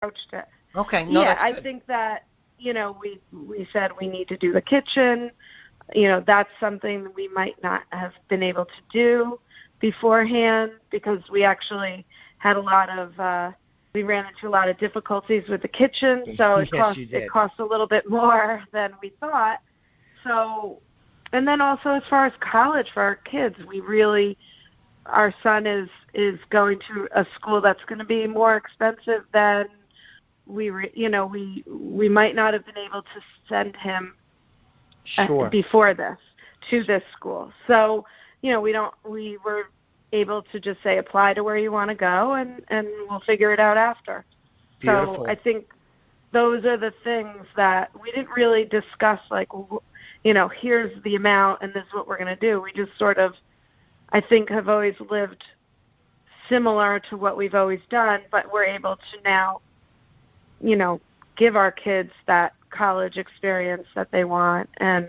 approached it. Okay. No, yeah, that's I good. think that, we said we need to do the kitchen. That's something we might not have been able to do beforehand because we actually had we ran into a lot of difficulties with the kitchen, so it Yes, you did. cost a little bit more than we thought. So, and then also as far as college for our kids, our son is going to a school that's going to be more expensive than we might not have been able to send him before this to this school. So, we were able to just say apply to where you want to go and we'll figure it out after. Beautiful. So I think those are the things that we didn't really discuss, like, here's the amount and this is what we're going to do. We just sort of, I think, have always lived similar to what we've always done, but we're able to now, give our kids that college experience that they want. And,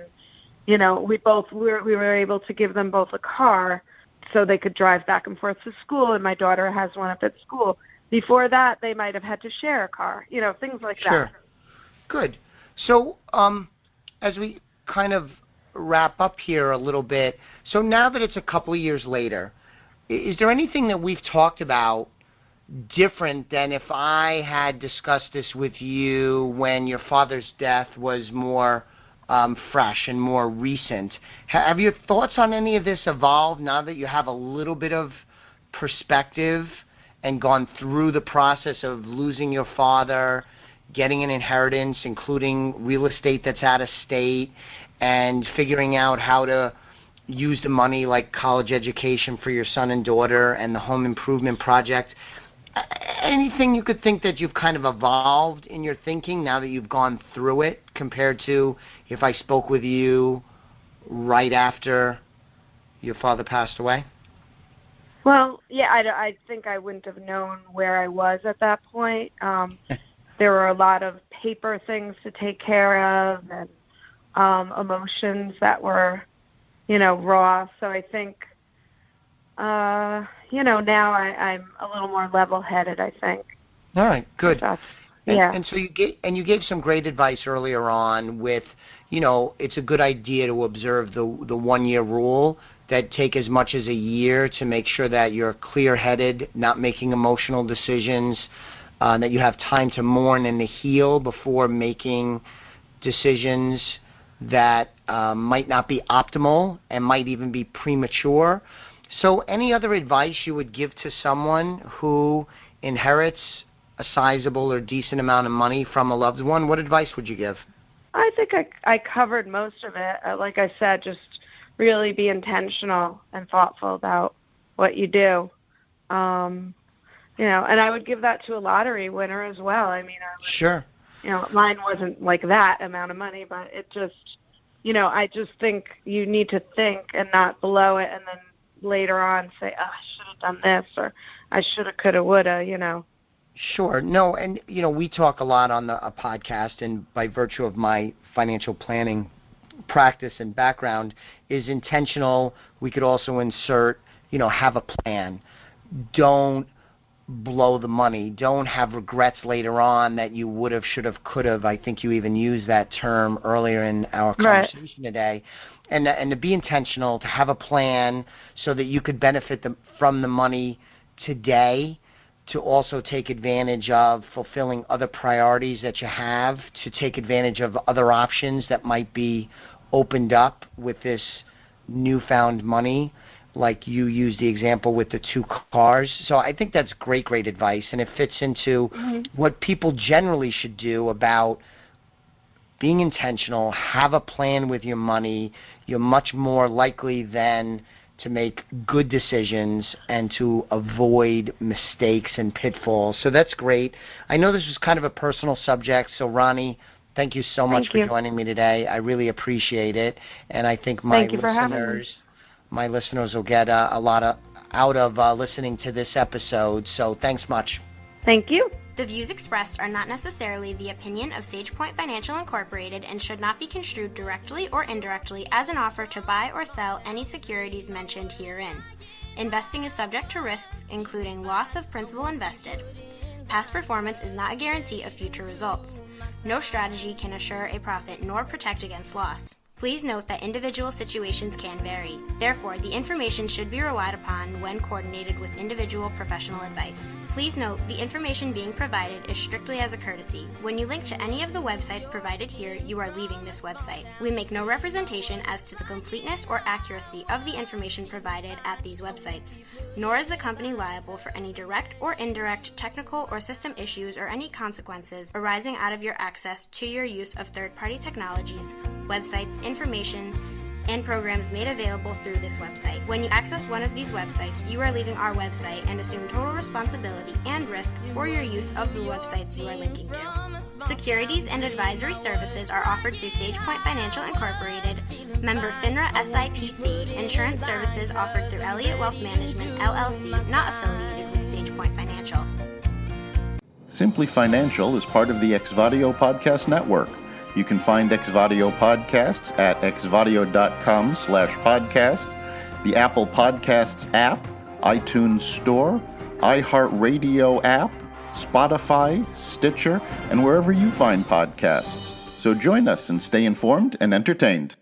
we were able to give them both a car so they could drive back and forth to school, and my daughter has one up at school. Before that, they might have had to share a car, things like Sure. that. Good. So as we kind of wrap up here a little bit, so now that it's a couple of years later, is there anything that we've talked about different than if I had discussed this with you when your father's death was more fresh and more recent? Have your thoughts on any of this evolved now that you have a little bit of perspective and gone through the process of losing your father, getting an inheritance, including real estate that's out of state, and figuring out how to use the money like college education for your son and daughter and the home improvement project? Anything you could think that you've kind of evolved in your thinking now that you've gone through it compared to if I spoke with you right after your father passed away? Well, yeah, I think I wouldn't have known where I was at that point. There were a lot of paper things to take care of and emotions that were, raw. So I think, now I'm a little more level-headed, I think. All right, good. Yeah. And so you gave some great advice earlier on with, it's a good idea to observe the 1-year rule, that take as much as a year to make sure that you're clear-headed, not making emotional decisions, that you have time to mourn and to heal before making decisions that might not be optimal and might even be premature. So any other advice you would give to someone who inherits a sizable or decent amount of money from a loved one? What advice would you give? I think I covered most of it. Like I said, just really be intentional and thoughtful about what you do. And I would give that to a lottery winner as well. I mean, Sure. Mine wasn't like that amount of money, but it just, I just think you need to think and not blow it and then later on say, oh, I should have done this, or I should have, could have, would have, Sure. No, and, we talk a lot on a podcast, and by virtue of my financial planning practice and background is intentional. We could also insert, have a plan. Don't blow the money. Don't have regrets later on that you would have, should have, could have. I think you even used that term earlier in our conversation today. And to be intentional, to have a plan so that you could benefit from the money today, to also take advantage of fulfilling other priorities that you have, to take advantage of other options that might be opened up with this newfound money, like you used the example with the 2 cars. So I think that's great advice, and it fits into what people generally should do about being intentional, have a plan with your money. You're much more likely than to make good decisions and to avoid mistakes and pitfalls. So that's great. I know this was kind of a personal subject, so Ronni, thank you so much for joining me today. I really appreciate it, and I think my listeners will get a lot out of listening to this episode. So thanks much. Thank you. The views expressed are not necessarily the opinion of SagePoint Financial Incorporated and should not be construed directly or indirectly as an offer to buy or sell any securities mentioned herein. Investing is subject to risks, including loss of principal invested. Past performance is not a guarantee of future results. No strategy can assure a profit nor protect against loss. Please note that individual situations can vary. Therefore, the information should be relied upon when coordinated with individual professional advice. Please note, the information being provided is strictly as a courtesy. When you link to any of the websites provided here, you are leaving this website. We make no representation as to the completeness or accuracy of the information provided at these websites, nor is the company liable for any direct or indirect technical or system issues or any consequences arising out of your access to your use of third-party technologies, websites, information, and programs made available through this website. When you access one of these websites, you are leaving our website and assume total responsibility and risk for your use of the websites you are linking to. Securities and advisory services are offered through SagePoint Financial Incorporated, member FINRA SIPC. Insurance services offered through Elliott Wealth Management, LLC, not affiliated with SagePoint Financial. Simply Financial is part of the Exvadio Podcast Network. You can find Exvadio podcasts at exvadio.com/podcast, the Apple Podcasts app, iTunes Store, iHeartRadio app, Spotify, Stitcher, and wherever you find podcasts. So join us and stay informed and entertained.